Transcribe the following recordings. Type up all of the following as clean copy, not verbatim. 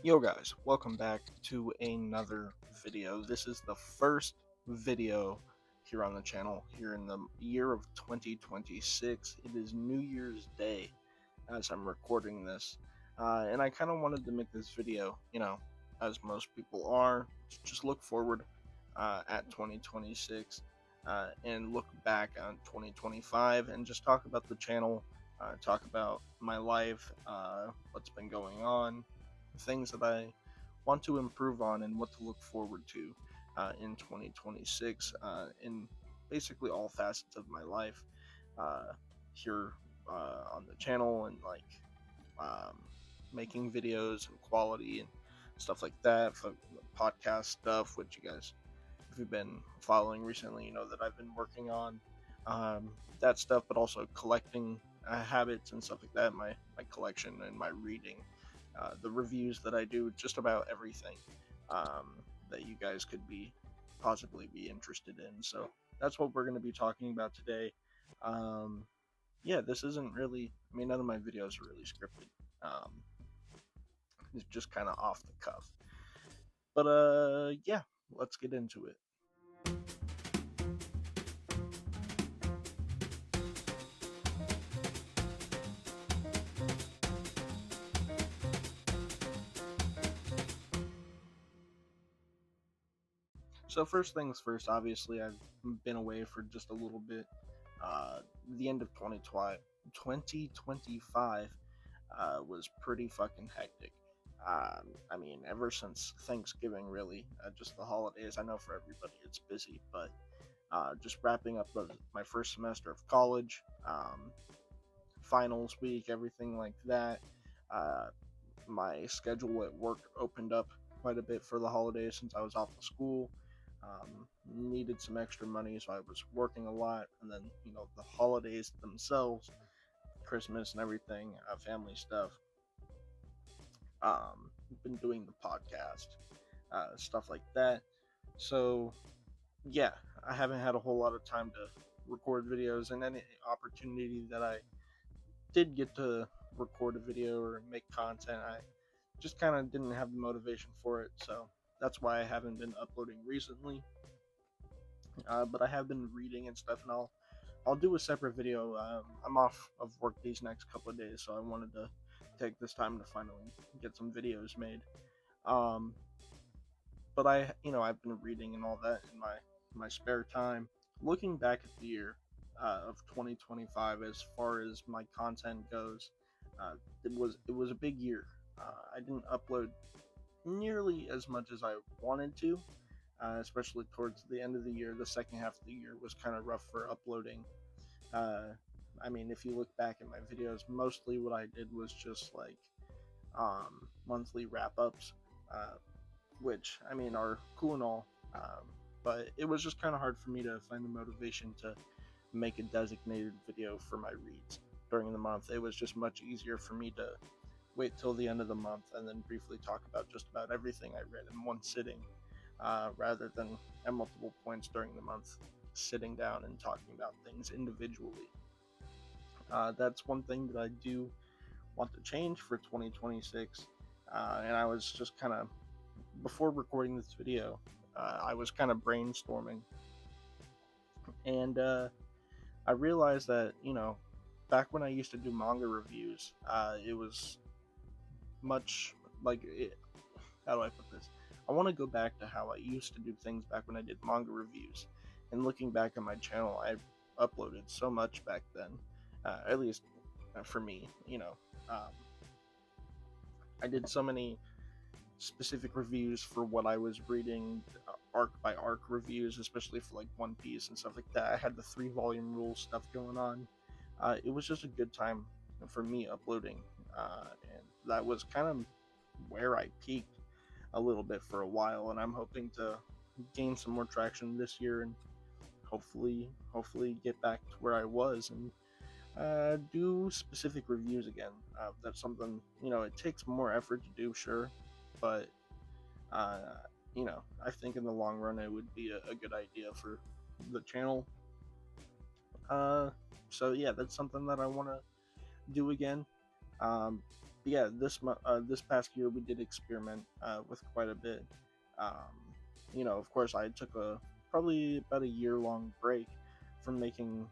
Yo guys, welcome back to another video. This is the first video here on the channel here in the year of 2026. It is New Year's Day as I'm recording this. And I kind of wanted to make this video, as most people are, just look forward at 2026 and look back on 2025 and just talk about the channel, talk about my life, what's been going on, things that I want to improve on, and what to look forward to in 2026 in basically all facets of my life uh, here on the channel, and um, making videos and quality and stuff like that, for podcast stuff, which you guys, if you've been following recently, you know that I've been working on that stuff, but also collecting habits and stuff like that, my collection and my reading, the reviews that I do, just about everything that you guys could possibly be interested in. So that's what we're going to be talking about today. Um, yeah, this isn't really, none of my videos are really scripted. It's just kind of off the cuff. But yeah, let's get into it. So first things first, obviously I've been away for just a little bit. The end of 2025 was pretty fucking hectic. Ever since Thanksgiving, really, just the holidays. I know for everybody it's busy, but just wrapping up my first semester of college, finals week, everything like that. Uh, my schedule at work opened up quite a bit for the holidays since I was off of school. Needed some extra money, so I was working a lot, and then the holidays themselves, Christmas and everything, family stuff. Been doing the podcast, stuff like that. So yeah, I haven't had a whole lot of time to record videos, and any opportunity that I did get to record a video or make content, I just kind of didn't have the motivation for it. So that's why I haven't been uploading recently. But I have been reading and stuff, and I'll do a separate video. I'm off of work these next couple of days, so I wanted to take this time to finally get some videos made. Um, but I've been reading and all that in my spare time. Looking back at the year of 2025, as far as my content goes, it was a big year. I didn't upload nearly as much as I wanted to, especially towards the end of the year. The second half of the year was kind of rough for uploading. Uh, if you look back at my videos, mostly what I did was just like monthly wrap ups, which are cool and all, but it was just kind of hard for me to find the motivation to make a designated video for my reads during the month. It was just much easier for me to wait till the end of the month and then briefly talk about just about everything I read in one sitting, rather than at multiple points during the month sitting down and talking about things individually. That's one thing that I do want to change for 2026. And I was just kind of, before recording this video, I was kind of brainstorming, and I realized that, back when I used to do manga reviews, it was much like it, how do I put this? I want to go back to how I used to do things back when I did manga reviews. And looking back on my channel, I uploaded so much back then, at least for me. I did so many specific reviews for what I was reading, arc by arc reviews, especially for like One Piece and stuff like that. I had the 3 volume rule stuff going on. It was just a good time for me uploading, and that was kind of where I peaked a little bit for a while, and I'm hoping to gain some more traction this year and hopefully get back to where I was and do specific reviews again. That's something, it takes more effort to do, sure, but uh, I think in the long run it would be a good idea for the channel. So yeah, that's something that I want to do again. Um, yeah, this past year we did experiment with quite a bit. Um, of course, I took a probably about a year long break from making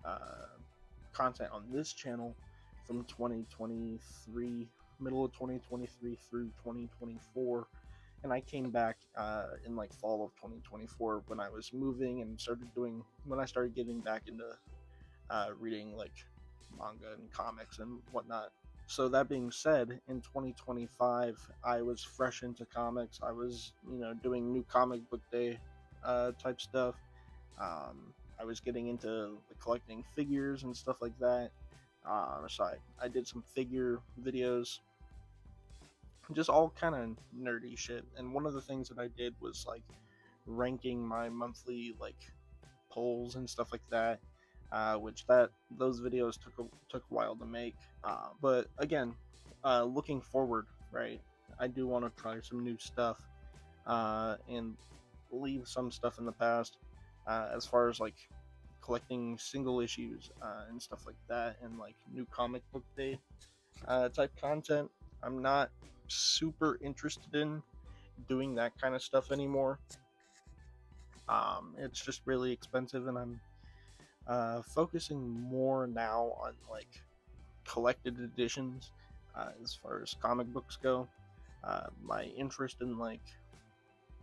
uh, content on this channel from 2023, middle of 2023 through 2024. And I came back in like fall of 2024 when I was moving and when I started getting back into reading like manga and comics and whatnot. So that being said, in 2025, I was fresh into comics. I was, doing new comic book day type stuff. I was getting into collecting figures and stuff like that. So I did some figure videos, just all kind of nerdy shit. And one of the things that I did was like ranking my monthly like polls and stuff like that, which those videos took a while to make. But again, looking forward, right? I do want to try some new stuff and leave some stuff in the past, as far as like collecting single issues and stuff like that, and like new comic book day type content. I'm not super interested in doing that kind of stuff anymore. It's just really expensive, and I'm focusing more now on like collected editions as far as comic books go. My interest in like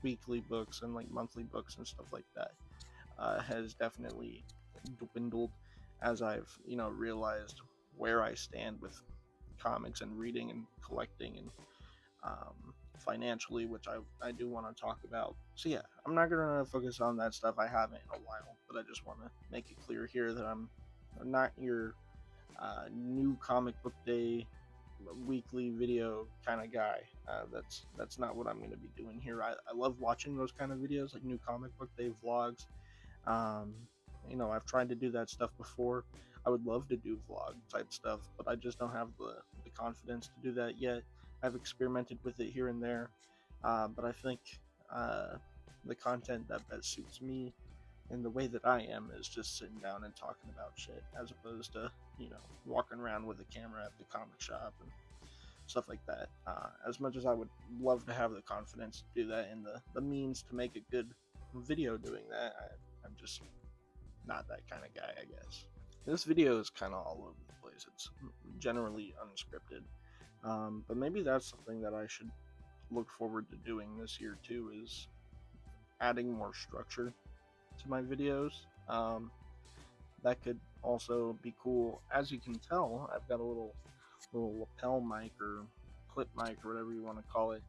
weekly books and like monthly books and stuff like that has definitely dwindled as I've realized where I stand with comics and reading and collecting and financially, which I do want to talk about. So yeah, I'm not gonna focus on that stuff. I haven't in a while, but I just want to make it clear here that I'm not your new comic book day weekly video kind of guy. That's not what I'm going to be doing here. I love watching those kind of videos, like new comic book day vlogs. um, I've tried to do that stuff before. I would love to do vlog type stuff, but I just don't have the confidence to do that yet. I've experimented with it here and there, but I think the content that best suits me and the way that I am is just sitting down and talking about shit, as opposed to walking around with a camera at the comic shop and stuff like that. As much as I would love to have the confidence to do that and the means to make a good video doing that, I'm just not that kind of guy, I guess. This video is kind of all over the place. It's generally unscripted, but maybe that's something that I should look forward to doing this year too, is adding more structure to my videos. That could also be cool. As you can tell, I've got a little lapel mic or clip mic or whatever you want to call it.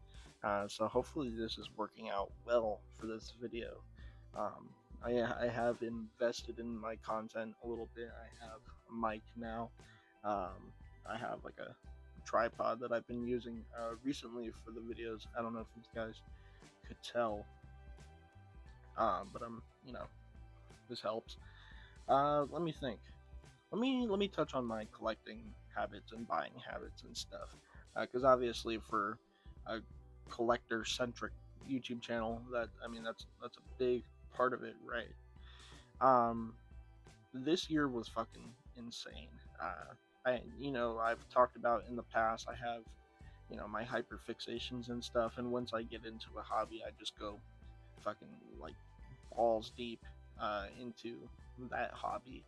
So hopefully this is working out well for this video. I have invested in my content a little bit. I have a mic now. I have like a tripod that I've been using recently for the videos. I don't know if you guys could tell, but this helps. Let me think. Let me touch on my collecting habits and buying habits and stuff, because obviously for a collector-centric YouTube channel, that's a big part of it, right? This year was fucking insane. I've talked about in the past, I have my hyperfixations and stuff, and once I get into a hobby, I just go fucking like balls deep into that hobby.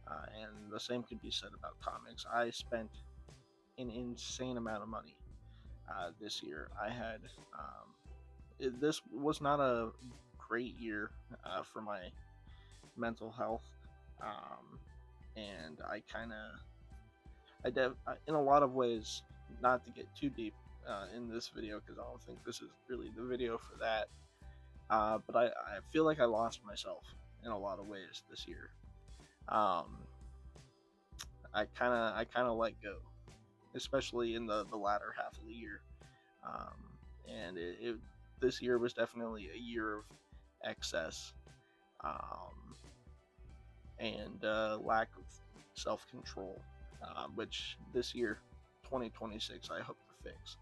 And the same could be said about comics. I spent an insane amount of money this year. This was not a great year for my mental health, and in a lot of ways, not to get too deep in this video, because I don't think this is really the video for that. But I feel like I lost myself in a lot of ways this year. I kind of let go, especially in the latter half of the year. And this year was definitely a year of excess, and lack of self-control, which this year, 2026, I hope to fix.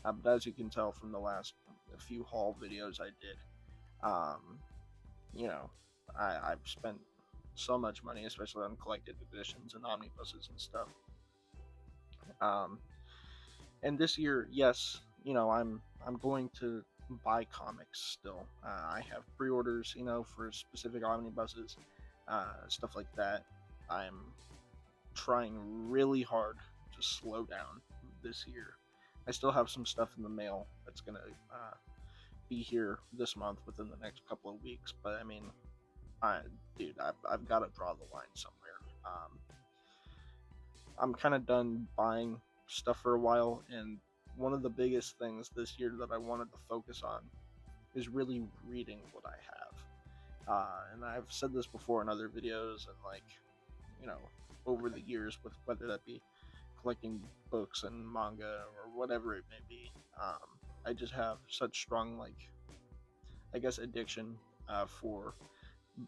But as you can tell from the last few haul videos I did, I've spent so much money, especially on collected editions and omnibuses and stuff. And this year, yes, I'm going to buy comics still. I have pre-orders, for specific omnibuses, stuff like that. I'm trying really hard to slow down this year. I still have some stuff in the mail that's gonna be here this month within the next couple of weeks. But I mean, I've got to draw the line somewhere. I'm kind of done buying stuff for a while, and one of the biggest things this year that I wanted to focus on is really reading what I have. And I've said this before in other videos, and you know, over the years, with whether that be collecting books and manga or whatever it may be. I just have such strong, I guess, addiction for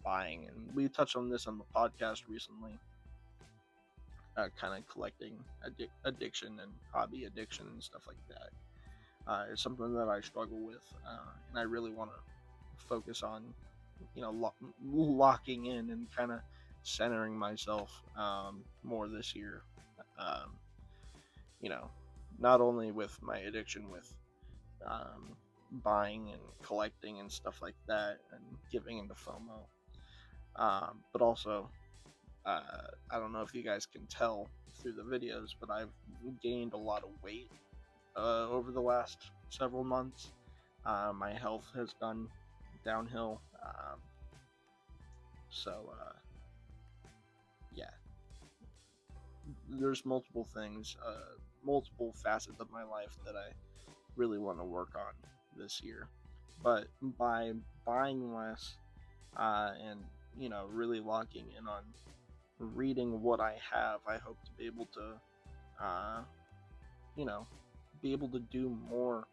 buying, and we touched on this on the podcast recently. Kind of collecting addiction and hobby addiction and stuff like that. It's something that I struggle with, and I really want to focus on, locking in and kind of centering myself more this year. Um, Not only with my addiction with buying and collecting and stuff like that, and giving into FOMO, but also I don't know if you guys can tell through the videos, but I've gained a lot of weight over the last several months. My health has gone downhill. So, yeah, there's multiple things, multiple facets of my life that I really want to work on this year. But by buying less and, really locking in on reading what I have, I hope to be able to, be able to do more,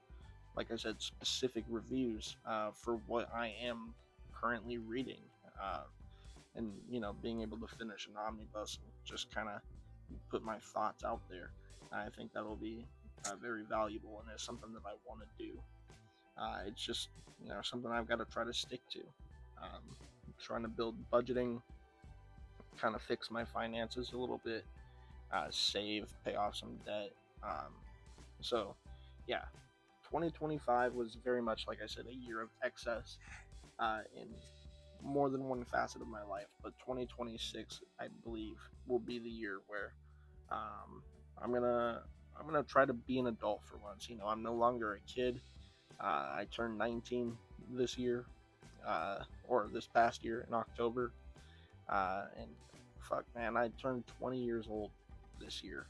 like I said, specific reviews for what I am currently reading, and being able to finish an omnibus and just kind of put my thoughts out there. I think that'll be very valuable, and it's something that I want to do. It's just something I've got to try to stick to. I'm trying to build budgeting, kind of fix my finances a little bit, save, pay off some debt. So, yeah, 2025 was very much, like I said, a year of excess in more than one facet of my life. But 2026, I believe, will be the year where I'm gonna try to be an adult for once. I'm no longer a kid. I turned 19 this year, or this past year in October, and fuck, man, I turned 20 years old this year,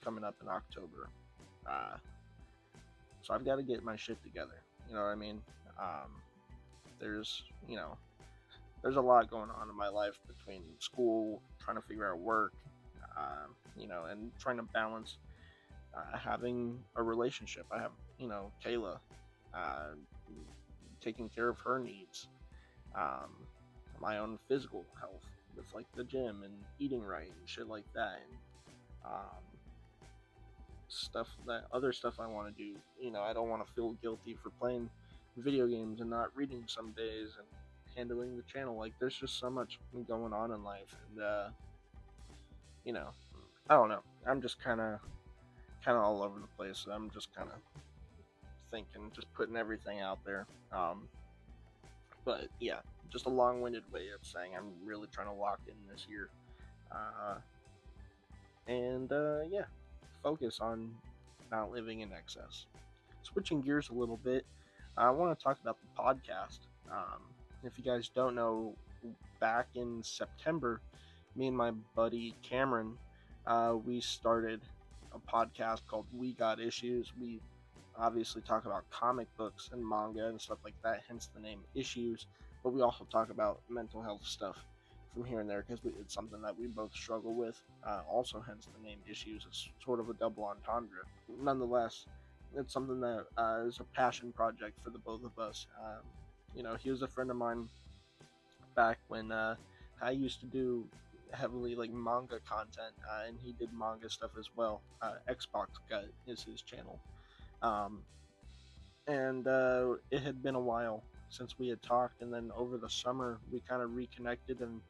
coming up in October. So I've got to get my shit together. You know what I mean? There's there's a lot going on in my life between school, trying to figure out work, and trying to balance having a relationship. I have, Kayla, taking care of her needs, my own physical health with the gym and eating right and shit like that, and other stuff I want to do. I don't want to feel guilty for playing video games and not reading some days and handling the channel. There's just so much going on in life, and I don't know. I'm just kind of all over the place. I'm just kind of thinking, just putting everything out there. But yeah, just a long-winded way of saying I'm really trying to lock in this year, and yeah, focus on not living in excess. Switching gears a little bit, I want to talk about the podcast. If you guys don't know, back in September, me and my buddy Cameron, we started a podcast called We Got Issues. We obviously talk about comic books and manga and stuff like that, hence the name Issues, but we also talk about mental health stuff from here and there, because it's something that we both struggle with, also hence the name Issues. It's sort of a double entendre. Nonetheless, it's something that is a passion project for the both of us. He was a friend of mine back when I used to do heavily manga content, and he did manga stuff as well. Xbox Gut is his channel. And it had been a while since we had talked, and then over the summer we kind of reconnected, and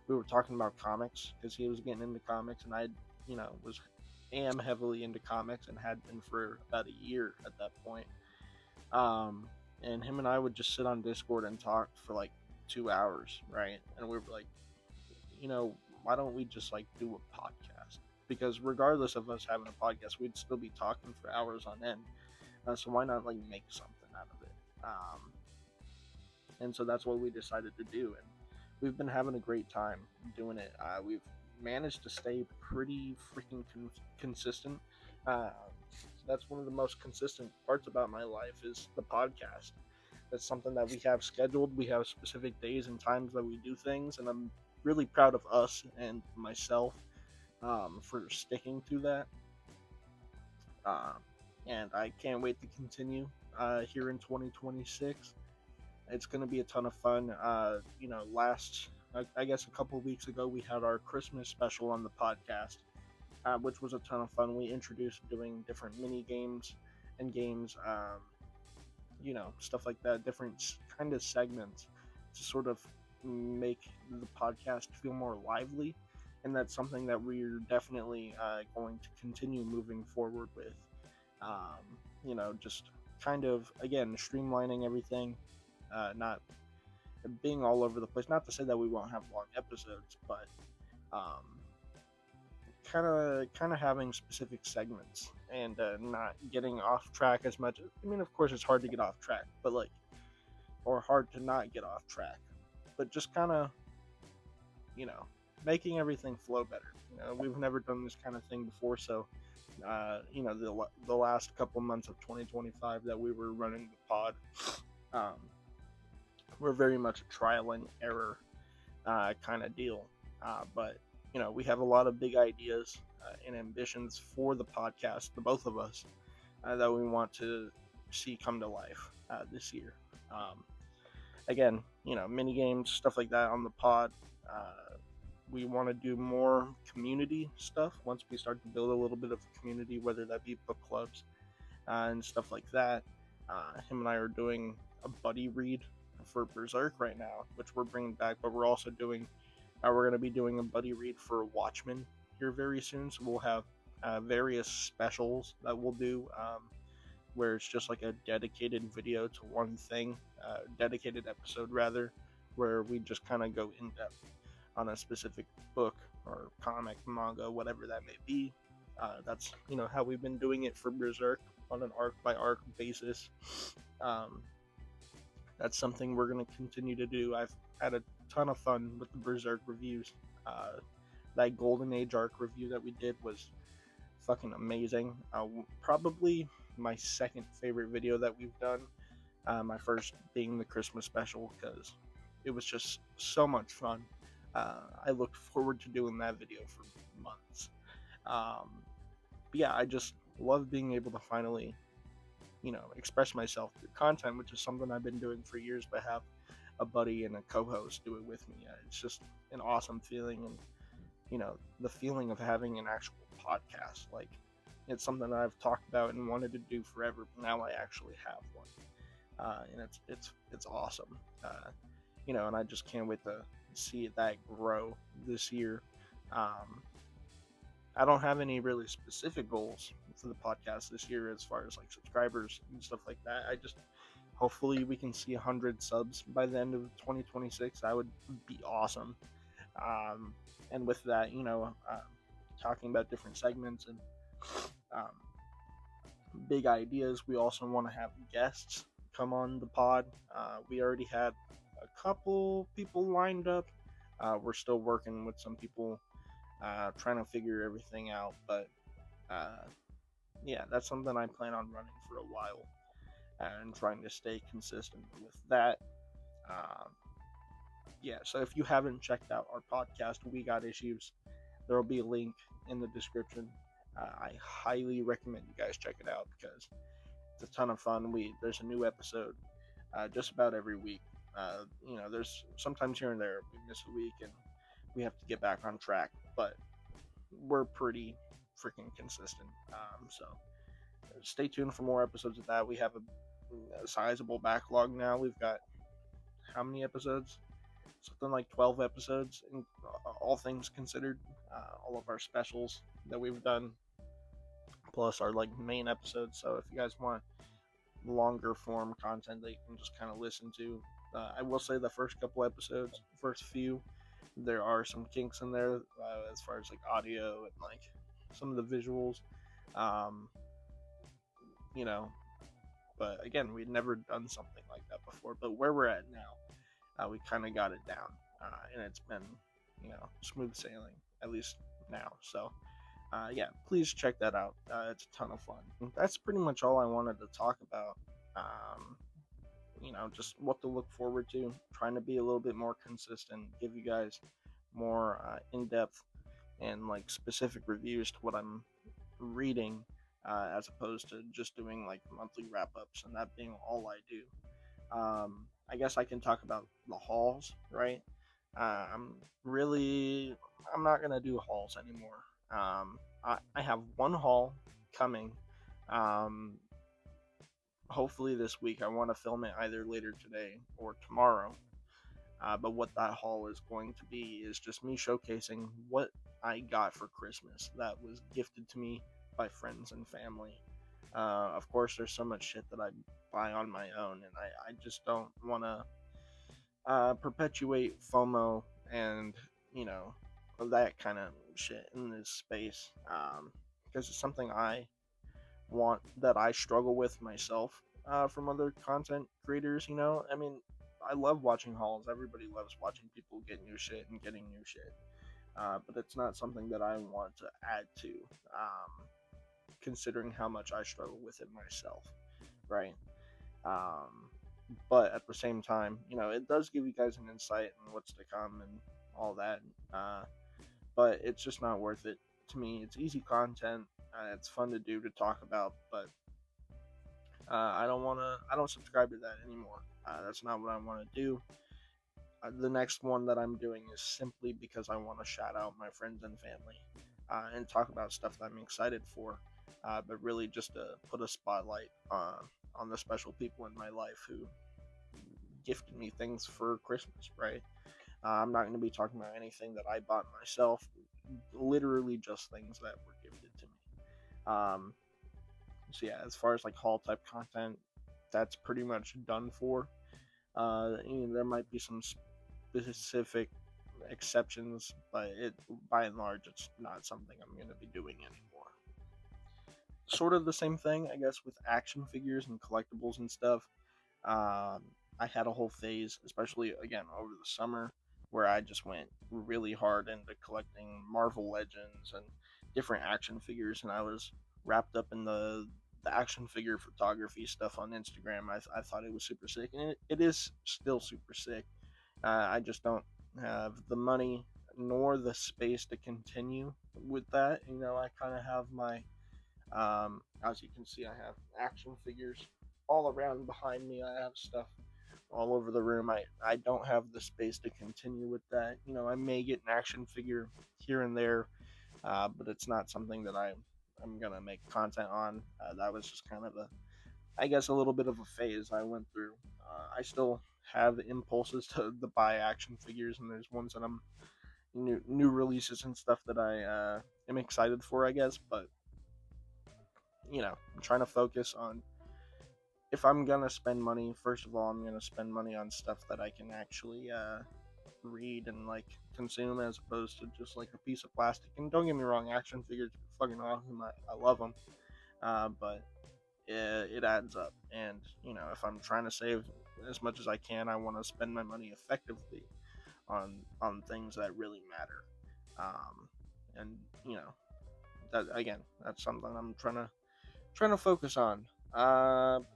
we were talking about comics because he was getting into comics, and I was am heavily into comics and had been for about a year at that point. Um, and him and I would just sit on Discord and talk for like 2 hours, right? And we were like, why don't we just like do a podcast? Because regardless of us having a podcast, we'd still be talking for hours on end. So why not like make something out of it? And so that's what we decided to do, and we've been having a great time doing it. We've managed to stay pretty freaking consistent. Uh, that's one of the most consistent parts about my life is the podcast. That's something that we have scheduled. We have specific days and times that we do things, and I'm really proud of us and myself for sticking to that. Uh, and I can't wait to continue here in 2026. It's going to be a ton of fun. I guess a couple of weeks ago, we had our Christmas special on the podcast, which was a ton of fun. We introduced doing different mini games and games, stuff like that, different kind of segments to sort of make the podcast feel more lively. And that's something that we're definitely going to continue moving forward with. Just kind of, again, streamlining everything, not being all over the place. Not to say that we won't have long episodes, but um, kind of having specific segments and not getting off track as much. I mean, of course, it's hard to get off track, but like, or hard to not get off track, but just kind of, you know, making everything flow better. We've never done this kind of thing before, so the last couple months of 2025 that we were running the pod, um, we're very much a trial and error kind of deal. But we have a lot of big ideas and ambitions for the podcast, the both of us, that we want to see come to life this year. Again, mini games, stuff like that on the pod. We want to do more community stuff once we start to build a little bit of a community, whether that be book clubs and stuff like that. Him and I are doing a buddy read for Berserk right now, which we're bringing back, but we're also doing we're going to be doing a buddy read for Watchmen here very soon. So we'll have various specials that we'll do, where it's just like a dedicated video to one thing, dedicated episode rather, where we just kind of go in depth on a specific book or comic, manga, whatever that may be. That's how we've been doing it for Berserk on an arc by arc basis. That's something we're going to continue to do. I've had a ton of fun with the Berserk reviews. That Golden Age arc review that we did was fucking amazing. Probably my second favorite video that we've done. My first being the Christmas special, because it was just so much fun. I looked forward to doing that video for months. But yeah, I just love being able to finally, express myself through content, which is something I've been doing for years, but have a buddy and a co-host do it with me. It's just an awesome feeling, and the feeling of having an actual podcast. Like, it's something that I've talked about and wanted to do forever, but now I actually have one, and it's awesome. And I just can't wait to see that grow this year. I don't have any really specific goals for the podcast this year as far as like subscribers and stuff like that. I just hopefully we can see 100 subs by the end of 2026. That would be awesome. And with that, talking about different segments and big ideas, we also want to have guests come on the pod. We already had a couple people lined up. We're still working with some people, trying to figure everything out, but yeah, that's something I plan on running for a while and trying to stay consistent with that. Yeah, so if you haven't checked out our podcast, We Got Issues, there will be a link in the description. I highly recommend you guys check it out because it's a ton of fun. There's a new episode just about every week. There's sometimes here and there we miss a week and we have to get back on track, but we're pretty freaking consistent. So stay tuned for more episodes of that. We have a sizable backlog now. We've got how many episodes? Something like 12 episodes, all things considered. All of our specials that we've done. plus our like main episodes. So if you guys want longer form content that you can just kind of listen to, I will say the first couple episodes, first few, there are some kinks in there as far as like audio and like some of the visuals, um, you know. But again, we'd never done something like that before. But where we're at now, we kind of got it down, and it's been, smooth sailing at least now. So, yeah, please check that out. It's a ton of fun. That's pretty much all I wanted to talk about. Um, just what to look forward to. Trying to be a little bit more consistent, give you guys more in-depth and like specific reviews to what I'm reading, as opposed to just doing like monthly wrap-ups and that being all I do. I guess I can talk about the hauls, right? I'm really, I'm not gonna do hauls anymore. I have one haul coming. Um, Hopefully this week. I want to film it either later today or tomorrow. But what that haul is going to be is just me showcasing what I got for Christmas that was gifted to me by friends and family. Of course, there's so much shit that I buy on my own, and I just don't want to perpetuate FOMO and, you know, that kind of shit in this space, because it's something I want, that I struggle with myself, from other content creators. I mean, I love watching hauls. Everybody loves watching people get new shit and getting new shit. But it's not something that I want to add to, considering how much I struggle with it myself, right? Um, but at the same time, it does give you guys an insight on what's to come and all that. Uh, but it's just not worth it to me. It's easy content. It's fun to do, to talk about, but I don't want to. I don't subscribe to that anymore. That's not what I want to do. The next one that I'm doing is simply because I want to shout out my friends and family, and talk about stuff that I'm excited for, but really just to put a spotlight on the special people in my life who gifted me things for Christmas, right? I'm not going to be talking about anything that I bought myself, literally just things that were gifted to me. So yeah, as far as like haul type content, that's pretty much done for. There might be some specific exceptions, but by and large, it's not something I'm going to be doing anymore. Sort of the same thing, I guess, with action figures and collectibles and stuff. Um, I had a whole phase, especially again over the summer, where I just went really hard into collecting Marvel Legends and different action figures, and I was wrapped up in the action figure photography stuff on Instagram. I thought it was super sick, and it is still super sick. I just don't have the money nor the space to continue with that. I kind of have my, as you can see, I have action figures all around behind me. I have stuff all over the room. I don't have the space to continue with that. I may get an action figure here and there, but it's not something that I'm gonna make content on. That was just kind of I guess, a little bit of a phase I went through. I still have impulses to buy action figures, and there's ones that I'm new releases and stuff that I am excited for, I guess. But I'm trying to focus on, if I'm gonna spend money, first of all, I'm gonna spend money on stuff that I can actually read and like consume, as opposed to just like a piece of plastic. And don't get me wrong, action figures are fucking awesome. I love them, but it adds up. And if I'm trying to save as much as I can, I want to spend my money effectively on things that really matter. And that, again, that's something I'm trying to focus on.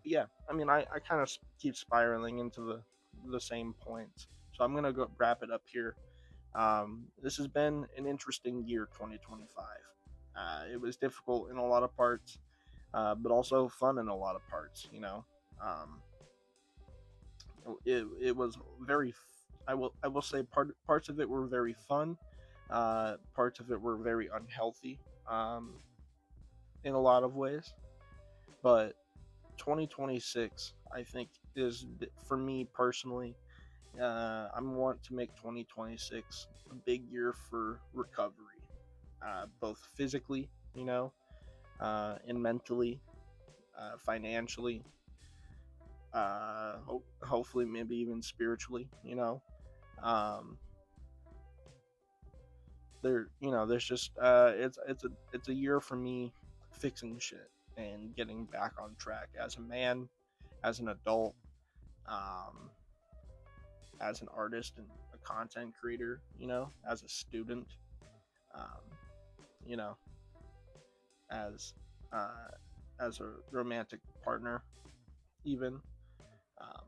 Yeah, I mean, I kind of keep spiraling into the same points, so I'm gonna go wrap it up here. This has been an interesting year, 2025. It was difficult in a lot of parts, but also fun in a lot of parts. It was very. I will say parts of it were very fun. Parts of it were very unhealthy, in a lot of ways. But 2026, I think, is, for me personally, I want to make 2026 a big year for recovery, both physically, and mentally, financially, hopefully maybe even spiritually. Um, there's just it's a year for me fixing shit and getting back on track as a man, as an adult, um, as an artist and a content creator, as a student, um, you know, as uh, as a romantic partner, even. Um,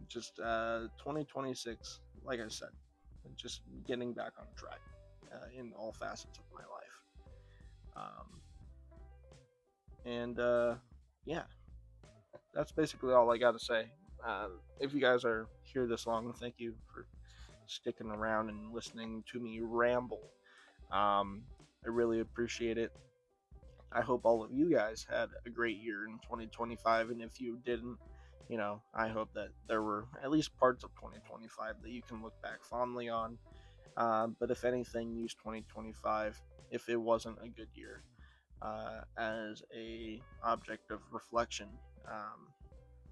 just 2026, like I said, just getting back on track in all facets of my life. And yeah, that's basically all I got to say. If you guys are here this long, thank you for sticking around and listening to me ramble. I really appreciate it. I hope all of you guys had a great year in 2025, and if you didn't, I hope that there were at least parts of 2025 that you can look back fondly on. But if anything, use 2025 if it wasn't a good year as a object of reflection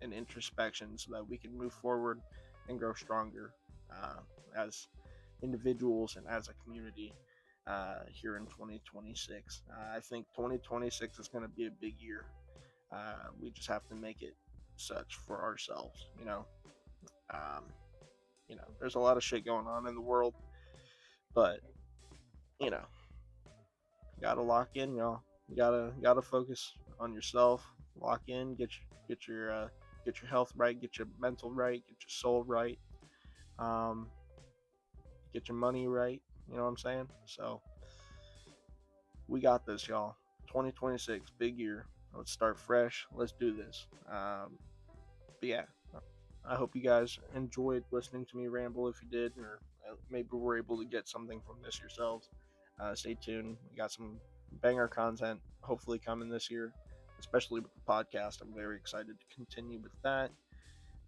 and introspection, so that we can move forward and grow stronger as individuals and as a community here in 2026. I think 2026 is going to be a big year. We just have to make it such for ourselves. Um, there's a lot of shit going on in the world, but you know, you gotta lock in, y'all. You gotta focus on yourself. Lock in. Get your health right. Get your mental right. Get your soul right. Um, get your money right. You know what I'm saying? So we got this, y'all. 2026, big year. Let's start fresh. Let's do this. But yeah, I hope you guys enjoyed listening to me ramble. If you did, or maybe were able to get something from this yourselves, stay tuned. We got some banger content hopefully coming this year, especially with the podcast. I'm very excited to continue with that.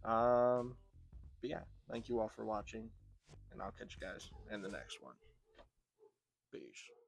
But yeah, thank you all for watching, and I'll catch you guys in the next one. Peace.